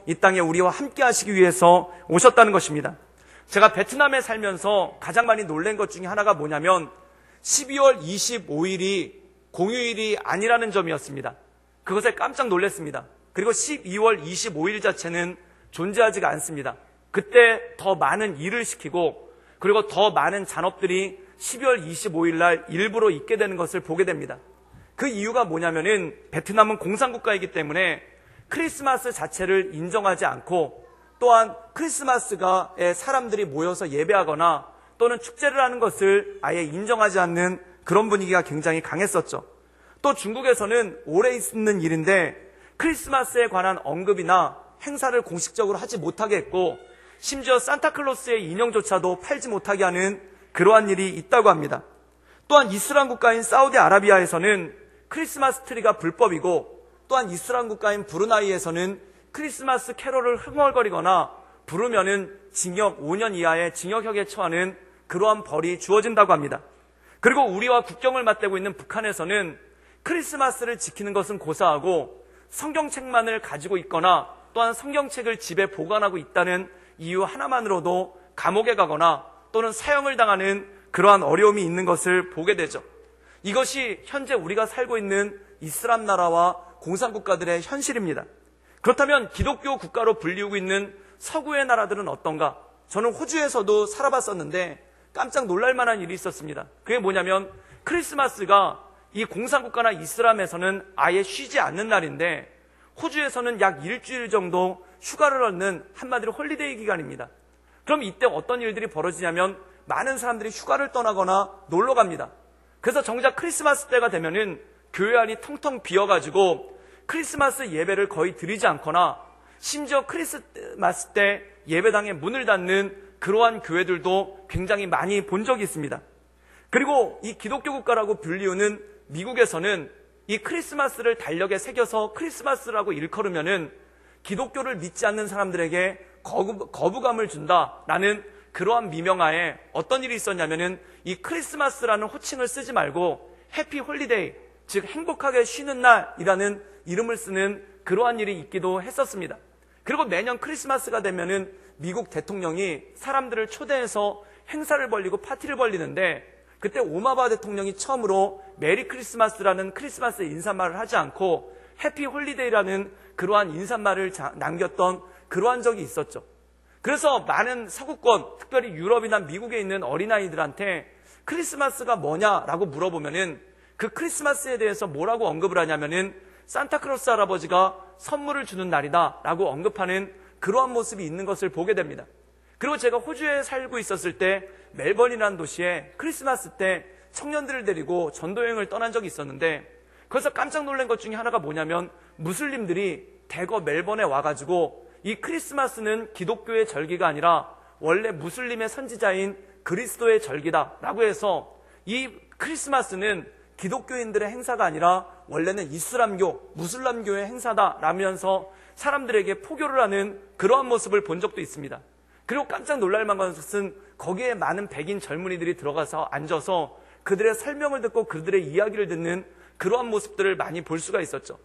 이 땅에 우리와 함께 하시기 위해서 오셨다는 것입니다. 제가 베트남에 살면서 가장 많이 놀란 것 중에 하나가 뭐냐면 12월 25일이 공휴일이 아니라는 점이었습니다. 그것에 깜짝 놀랐습니다. 그리고 12월 25일 자체는 존재하지가 않습니다. 그때 더 많은 일을 시키고 그리고 더 많은 잔업들이 12월 25일 날 일부러 있게 되는 것을 보게 됩니다. 그 이유가 뭐냐면은 베트남은 공산국가이기 때문에 크리스마스 자체를 인정하지 않고 또한 크리스마스가에 사람들이 모여서 예배하거나 또는 축제를 하는 것을 아예 인정하지 않는 그런 분위기가 굉장히 강했었죠. 또 중국에서는 오래 있는 일인데 크리스마스에 관한 언급이나 행사를 공식적으로 하지 못하게 했고 심지어 산타클로스의 인형조차도 팔지 못하게 하는 그러한 일이 있다고 합니다. 또한 이슬람 국가인 사우디아라비아에서는 크리스마스 트리가 불법이고 또한 이슬람 국가인 브루나이에서는 크리스마스 캐롤을 흥얼거리거나 부르면은 징역 5년 이하의 징역형에 처하는 그러한 벌이 주어진다고 합니다. 그리고 우리와 국경을 맞대고 있는 북한에서는 크리스마스를 지키는 것은 고사하고 성경책만을 가지고 있거나 또한 성경책을 집에 보관하고 있다는 이유 하나만으로도 감옥에 가거나 또는 사형을 당하는 그러한 어려움이 있는 것을 보게 되죠. 이것이 현재 우리가 살고 있는 이슬람 나라와 공산국가들의 현실입니다. 그렇다면 기독교 국가로 불리우고 있는 서구의 나라들은 어떤가? 저는 호주에서도 살아봤었는데 깜짝 놀랄 만한 일이 있었습니다. 그게 뭐냐면 크리스마스가 이 공산국가나 이슬람에서는 아예 쉬지 않는 날인데 호주에서는 약 일주일 정도 휴가를 얻는 한마디로 홀리데이 기간입니다. 그럼 이때 어떤 일들이 벌어지냐면 많은 사람들이 휴가를 떠나거나 놀러 갑니다. 그래서 정작 크리스마스 때가 되면은 교회 안이 텅텅 비어가지고 크리스마스 예배를 거의 드리지 않거나 심지어 크리스마스 때 예배당에 문을 닫는 그러한 교회들도 굉장히 많이 본 적이 있습니다. 그리고 이 기독교 국가라고 불리우는 미국에서는 이 크리스마스를 달력에 새겨서 크리스마스라고 일컬으면은 기독교를 믿지 않는 사람들에게 거부감을 준다라는 그러한 미명하에 어떤 일이 있었냐면은 이 크리스마스라는 호칭을 쓰지 말고 해피 홀리데이, 즉 행복하게 쉬는 날이라는 이름을 쓰는 그러한 일이 있기도 했었습니다. 그리고 매년 크리스마스가 되면은 미국 대통령이 사람들을 초대해서 행사를 벌리고 파티를 벌리는데 그때 오바마 대통령이 처음으로 메리 크리스마스라는 크리스마스 인사말을 하지 않고 해피 홀리데이라는 그러한 인사말을 남겼던 그러한 적이 있었죠. 그래서 많은 서구권, 특별히 유럽이나 미국에 있는 어린아이들한테 크리스마스가 뭐냐라고 물어보면은 그 크리스마스에 대해서 뭐라고 언급을 하냐면은 산타클로스 할아버지가 선물을 주는 날이다라고 언급하는 그러한 모습이 있는 것을 보게 됩니다. 그리고 제가 호주에 살고 있었을 때 멜번이라는 도시에 크리스마스 때 청년들을 데리고 전도여행을 떠난 적이 있었는데 거기서 깜짝 놀란 것 중에 하나가 뭐냐면 무슬림들이 대거 멜번에 와가지고 이 크리스마스는 기독교의 절기가 아니라 원래 무슬림의 선지자인 그리스도의 절기다라고 해서 이 크리스마스는 기독교인들의 행사가 아니라 원래는 이슬람교, 무슬람교의 행사다라면서 사람들에게 포교를 하는 그러한 모습을 본 적도 있습니다. 그리고 깜짝 놀랄 만한 것은 거기에 많은 백인 젊은이들이 들어가서 앉아서 그들의 설명을 듣고 그들의 이야기를 듣는 그러한 모습들을 많이 볼 수가 있었죠.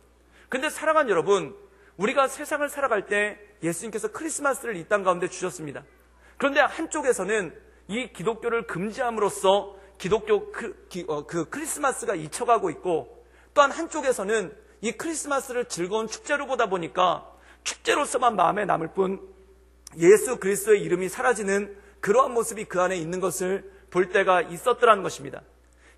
근데 사랑하는 여러분, 우리가 세상을 살아갈 때 예수님께서 크리스마스를 이 땅 가운데 주셨습니다. 그런데 한쪽에서는 이 기독교를 금지함으로써 기독교 크리스마스가 잊혀가고 있고 또한 한쪽에서는 이 크리스마스를 즐거운 축제로 보다 보니까 축제로서만 마음에 남을 뿐 예수 그리스도의 이름이 사라지는 그러한 모습이 그 안에 있는 것을 볼 때가 있었더라는 것입니다.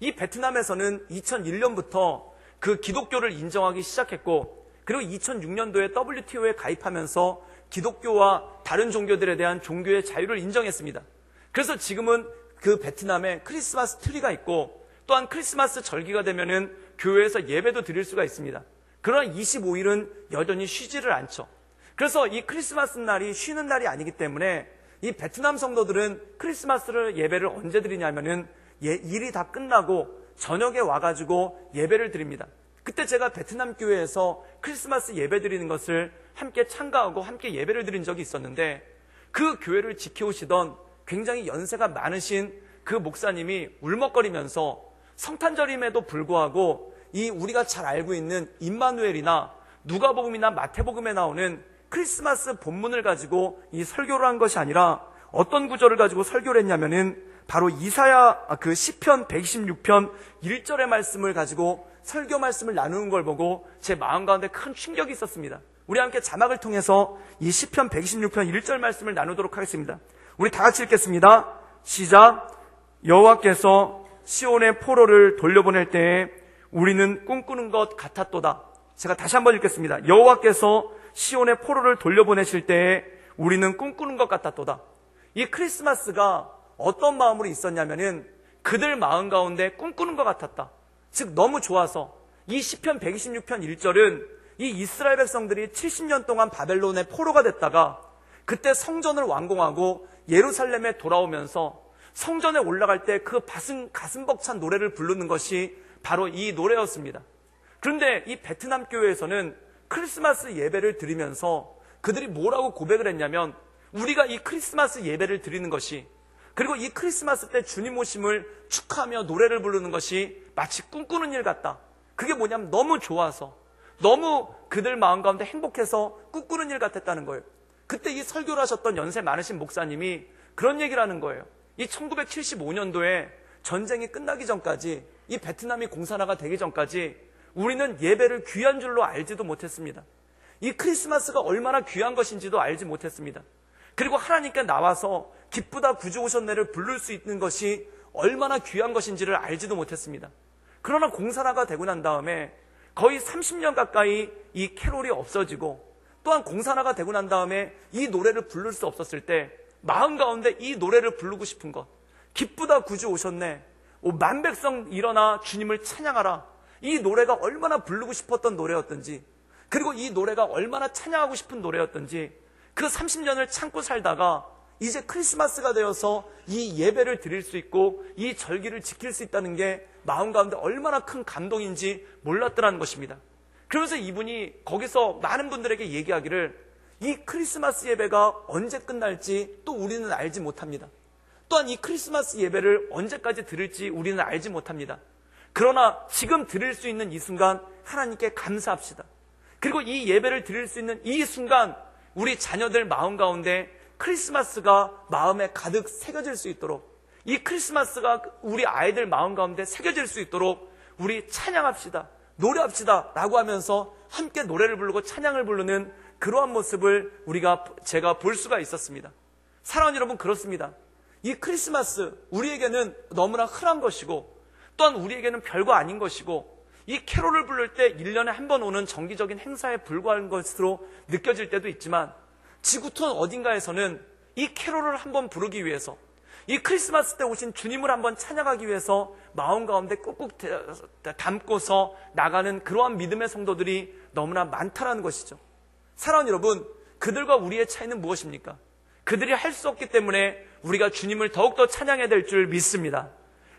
이 베트남에서는 2001년부터 그 기독교를 인정하기 시작했고 그리고 2006년도에 WTO에 가입하면서 기독교와 다른 종교들에 대한 종교의 자유를 인정했습니다. 그래서 지금은 그 베트남에 크리스마스 트리가 있고 또한 크리스마스 절기가 되면은 교회에서 예배도 드릴 수가 있습니다. 그러나 25일은 여전히 쉬지를 않죠. 그래서 이 크리스마스 날이 쉬는 날이 아니기 때문에 이 베트남 성도들은 크리스마스를 예배를 언제 드리냐면은 일이 다 끝나고 저녁에 와가지고 예배를 드립니다. 그때 제가 베트남 교회에서 크리스마스 예배 드리는 것을 함께 참가하고 함께 예배를 드린 적이 있었는데 그 교회를 지켜오시던 굉장히 연세가 많으신 그 목사님이 울먹거리면서 성탄절임에도 불구하고 이 우리가 잘 알고 있는 임마누엘이나 누가복음이나 마태복음에 나오는 크리스마스 본문을 가지고 이 설교를 한 것이 아니라 어떤 구절을 가지고 설교를 했냐면은 바로 이사야 그 시편 126편 1절의 말씀을 가지고 설교 말씀을 나누는 걸 보고 제 마음 가운데 큰 충격이 있었습니다. 우리 함께 자막을 통해서 이 시편 126편 1절 말씀을 나누도록 하겠습니다. 우리 다 같이 읽겠습니다. 시작. 여호와께서 시온의 포로를 돌려보낼 때에 우리는 꿈꾸는 것 같았도다. 제가 다시 한번 읽겠습니다. 여호와께서 시온의 포로를 돌려보내실 때에 우리는 꿈꾸는 것 같았도다. 이 크리스마스가 어떤 마음으로 있었냐면은 그들 마음 가운데 꿈꾸는 것 같았다. 즉 너무 좋아서 이 시편 126편 1절은 이 이스라엘 백성들이 70년 동안 바벨론의 포로가 됐다가 그때 성전을 완공하고 예루살렘에 돌아오면서 성전에 올라갈 때 그 가슴 벅찬 노래를 부르는 것이 바로 이 노래였습니다. 그런데 이 베트남 교회에서는 크리스마스 예배를 드리면서 그들이 뭐라고 고백을 했냐면 우리가 이 크리스마스 예배를 드리는 것이 그리고 이 크리스마스 때 주님 오심을 축하하며 노래를 부르는 것이 마치 꿈꾸는 일 같다. 그게 뭐냐면 너무 좋아서 너무 그들 마음 가운데 행복해서 꿈꾸는 일 같았다는 거예요. 그때 이 설교를 하셨던 연세 많으신 목사님이 그런 얘기를 하는 거예요. 이 1975년도에 전쟁이 끝나기 전까지 이 베트남이 공산화가 되기 전까지 우리는 예배를 귀한 줄로 알지도 못했습니다. 이 크리스마스가 얼마나 귀한 것인지도 알지 못했습니다. 그리고 하나님께 나와서 기쁘다 구주 오셨네를 부를 수 있는 것이 얼마나 귀한 것인지를 알지도 못했습니다. 그러나 공산화가 되고 난 다음에 거의 30년 가까이 이 캐롤이 없어지고 또한 공산화가 되고 난 다음에 이 노래를 부를 수 없었을 때 마음 가운데 이 노래를 부르고 싶은 것, 기쁘다 구주 오셨네, 만백성 일어나 주님을 찬양하라, 이 노래가 얼마나 부르고 싶었던 노래였던지 그리고 이 노래가 얼마나 찬양하고 싶은 노래였던지 그 30년을 참고 살다가 이제 크리스마스가 되어서 이 예배를 드릴 수 있고 이 절기를 지킬 수 있다는 게 마음 가운데 얼마나 큰 감동인지 몰랐더라는 것입니다. 그러면서 이분이 거기서 많은 분들에게 얘기하기를 이 크리스마스 예배가 언제 끝날지 또 우리는 알지 못합니다. 또한 이 크리스마스 예배를 언제까지 들을지 우리는 알지 못합니다. 그러나 지금 드릴 수 있는 이 순간 하나님께 감사합시다. 그리고 이 예배를 드릴 수 있는 이 순간 우리 자녀들 마음 가운데 크리스마스가 마음에 가득 새겨질 수 있도록 이 크리스마스가 우리 아이들 마음 가운데 새겨질 수 있도록 우리 찬양합시다, 노래합시다 라고 하면서 함께 노래를 부르고 찬양을 부르는 그러한 모습을 제가 볼 수가 있었습니다. 사랑하는 여러분, 그렇습니다. 이 크리스마스 우리에게는 너무나 흔한 것이고 또한 우리에게는 별거 아닌 것이고 이 캐롤을 부를 때 1년에 한 번 오는 정기적인 행사에 불과한 것으로 느껴질 때도 있지만 지구촌 어딘가에서는 이 캐롤을 한번 부르기 위해서 이 크리스마스 때 오신 주님을 한번 찬양하기 위해서 마음 가운데 꾹꾹 담고서 나가는 그러한 믿음의 성도들이 너무나 많다라는 것이죠. 사랑하는 여러분, 그들과 우리의 차이는 무엇입니까? 그들이 할 수 없기 때문에 우리가 주님을 더욱더 찬양해야 될 줄 믿습니다.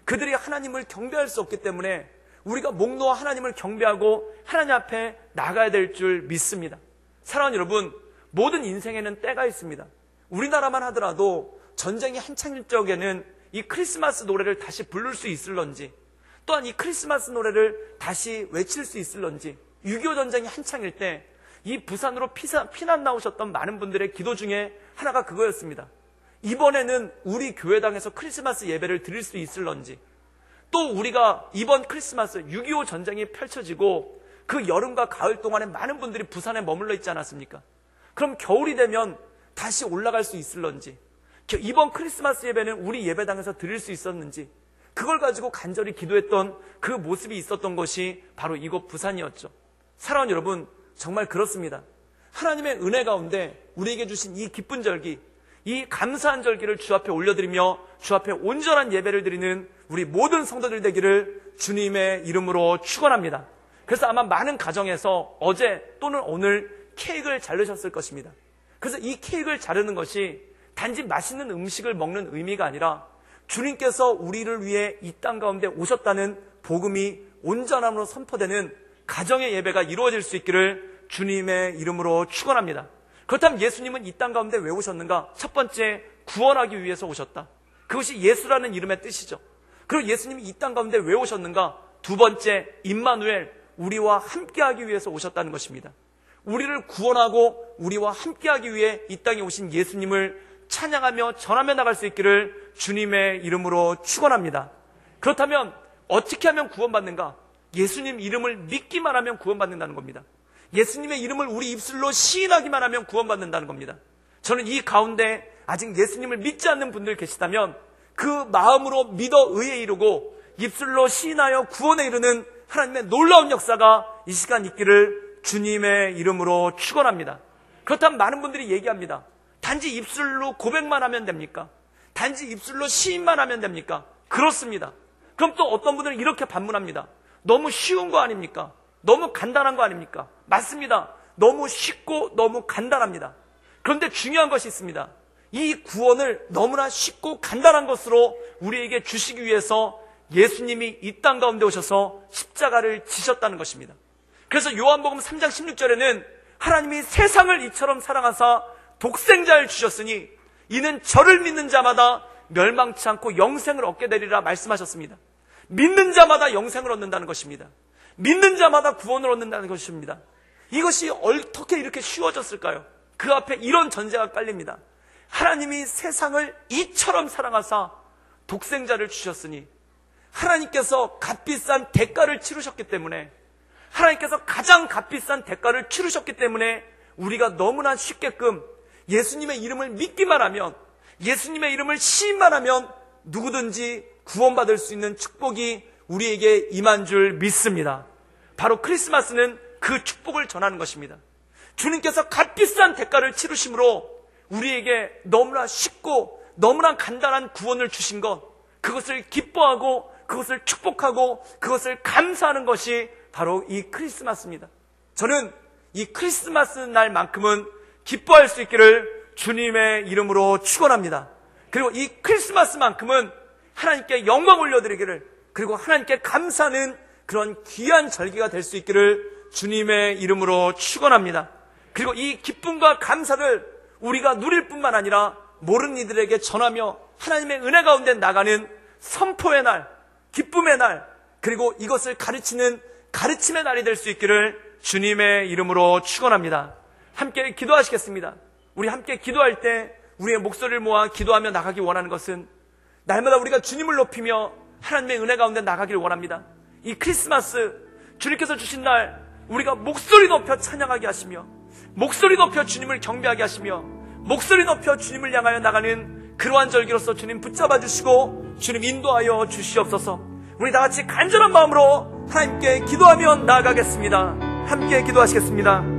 그들이 하나님을 경배할 수 없기 때문에 우리가 목 놓아 하나님을 경배하고 하나님 앞에 나가야 될 줄 믿습니다. 사랑하는 여러분, 모든 인생에는 때가 있습니다. 우리나라만 하더라도 전쟁이 한창일 적에는 이 크리스마스 노래를 다시 부를 수 있을런지 또한 이 크리스마스 노래를 다시 외칠 수 있을런지 6.25 전쟁이 한창일 때 이 부산으로 피난 나오셨던 많은 분들의 기도 중에 하나가 그거였습니다. 이번에는 우리 교회당에서 크리스마스 예배를 드릴 수 있을런지 또 우리가 이번 크리스마스 6.25 전쟁이 펼쳐지고 그 여름과 가을 동안에 많은 분들이 부산에 머물러 있지 않았습니까? 그럼 겨울이 되면 다시 올라갈 수 있을런지 이번 크리스마스 예배는 우리 예배당에서 드릴 수 있었는지 그걸 가지고 간절히 기도했던 그 모습이 있었던 것이 바로 이곳 부산이었죠. 사랑하는 여러분, 정말 그렇습니다. 하나님의 은혜 가운데 우리에게 주신 이 기쁜 절기, 이 감사한 절기를 주 앞에 올려드리며 주 앞에 온전한 예배를 드리는 우리 모든 성도들 되기를 주님의 이름으로 축원합니다. 그래서 아마 많은 가정에서 어제 또는 오늘 케이크를 자르셨을 것입니다. 그래서 이 케이크를 자르는 것이 단지 맛있는 음식을 먹는 의미가 아니라 주님께서 우리를 위해 이 땅 가운데 오셨다는 복음이 온전함으로 선포되는 가정의 예배가 이루어질 수 있기를 주님의 이름으로 축원합니다. 그렇다면 예수님은 이 땅 가운데 왜 오셨는가? 첫 번째, 구원하기 위해서 오셨다. 그것이 예수라는 이름의 뜻이죠. 그리고 예수님이 이 땅 가운데 왜 오셨는가? 두 번째, 임마누엘, 우리와 함께하기 위해서 오셨다는 것입니다. 우리를 구원하고 우리와 함께하기 위해 이 땅에 오신 예수님을 찬양하며 전하며 나갈 수 있기를 주님의 이름으로 축원합니다. 그렇다면 어떻게 하면 구원받는가? 예수님 이름을 믿기만 하면 구원받는다는 겁니다. 예수님의 이름을 우리 입술로 시인하기만 하면 구원받는다는 겁니다. 저는 이 가운데 아직 예수님을 믿지 않는 분들 계시다면 그 마음으로 믿어 의에 이르고 입술로 시인하여 구원에 이르는 하나님의 놀라운 역사가 이 시간 있기를 주님의 이름으로 축원합니다. 그렇다면 많은 분들이 얘기합니다. 단지 입술로 고백만 하면 됩니까? 단지 입술로 시인만 하면 됩니까? 그렇습니다. 그럼 또 어떤 분들은 이렇게 반문합니다. 너무 쉬운 거 아닙니까? 너무 간단한 거 아닙니까? 맞습니다. 너무 쉽고 너무 간단합니다. 그런데 중요한 것이 있습니다. 이 구원을 너무나 쉽고 간단한 것으로 우리에게 주시기 위해서 예수님이 이 땅 가운데 오셔서 십자가를 지셨다는 것입니다. 그래서 요한복음 3장 16절에는 하나님이 세상을 이처럼 사랑하사 독생자를 주셨으니 이는 저를 믿는 자마다 멸망치 않고 영생을 얻게 되리라 말씀하셨습니다. 믿는 자마다 영생을 얻는다는 것입니다. 믿는 자마다 구원을 얻는다는 것입니다. 이것이 어떻게 이렇게 쉬워졌을까요? 그 앞에 이런 전제가 깔립니다. 하나님이 세상을 이처럼 사랑하사 독생자를 주셨으니 하나님께서 값비싼 대가를 치르셨기 때문에 하나님께서 가장 값비싼 대가를 치르셨기 때문에 우리가 너무나 쉽게끔 예수님의 이름을 믿기만 하면 예수님의 이름을 시인만 하면 누구든지 구원받을 수 있는 축복이 우리에게 임한 줄 믿습니다. 바로 크리스마스는 그 축복을 전하는 것입니다. 주님께서 값비싼 대가를 치르심으로 우리에게 너무나 쉽고 너무나 간단한 구원을 주신 것, 그것을 기뻐하고 그것을 축복하고 그것을 감사하는 것이 바로 이 크리스마스입니다. 저는 이 크리스마스 날만큼은 기뻐할 수 있기를 주님의 이름으로 축원합니다. 그리고 이 크리스마스만큼은 하나님께 영광 올려드리기를, 그리고 하나님께 감사하는 그런 귀한 절기가 될 수 있기를 주님의 이름으로 축원합니다. 그리고 이 기쁨과 감사를 우리가 누릴 뿐만 아니라 모르는 이들에게 전하며 하나님의 은혜 가운데 나가는 선포의 날, 기쁨의 날, 그리고 이것을 가르치는 가르침의 날이 될 수 있기를 주님의 이름으로 축원합니다. 함께 기도하시겠습니다. 우리 함께 기도할 때 우리의 목소리를 모아 기도하며 나가기 원하는 것은 날마다 우리가 주님을 높이며 하나님의 은혜 가운데 나가기를 원합니다. 이 크리스마스 주님께서 주신 날 우리가 목소리 높여 찬양하게 하시며 목소리 높여 주님을 경배하게 하시며 목소리 높여 주님을 향하여 나가는 그러한 절기로서 주님 붙잡아 주시고 주님 인도하여 주시옵소서. 우리 다 같이 간절한 마음으로 하나님께 기도하며 나아가겠습니다. 함께 기도하시겠습니다.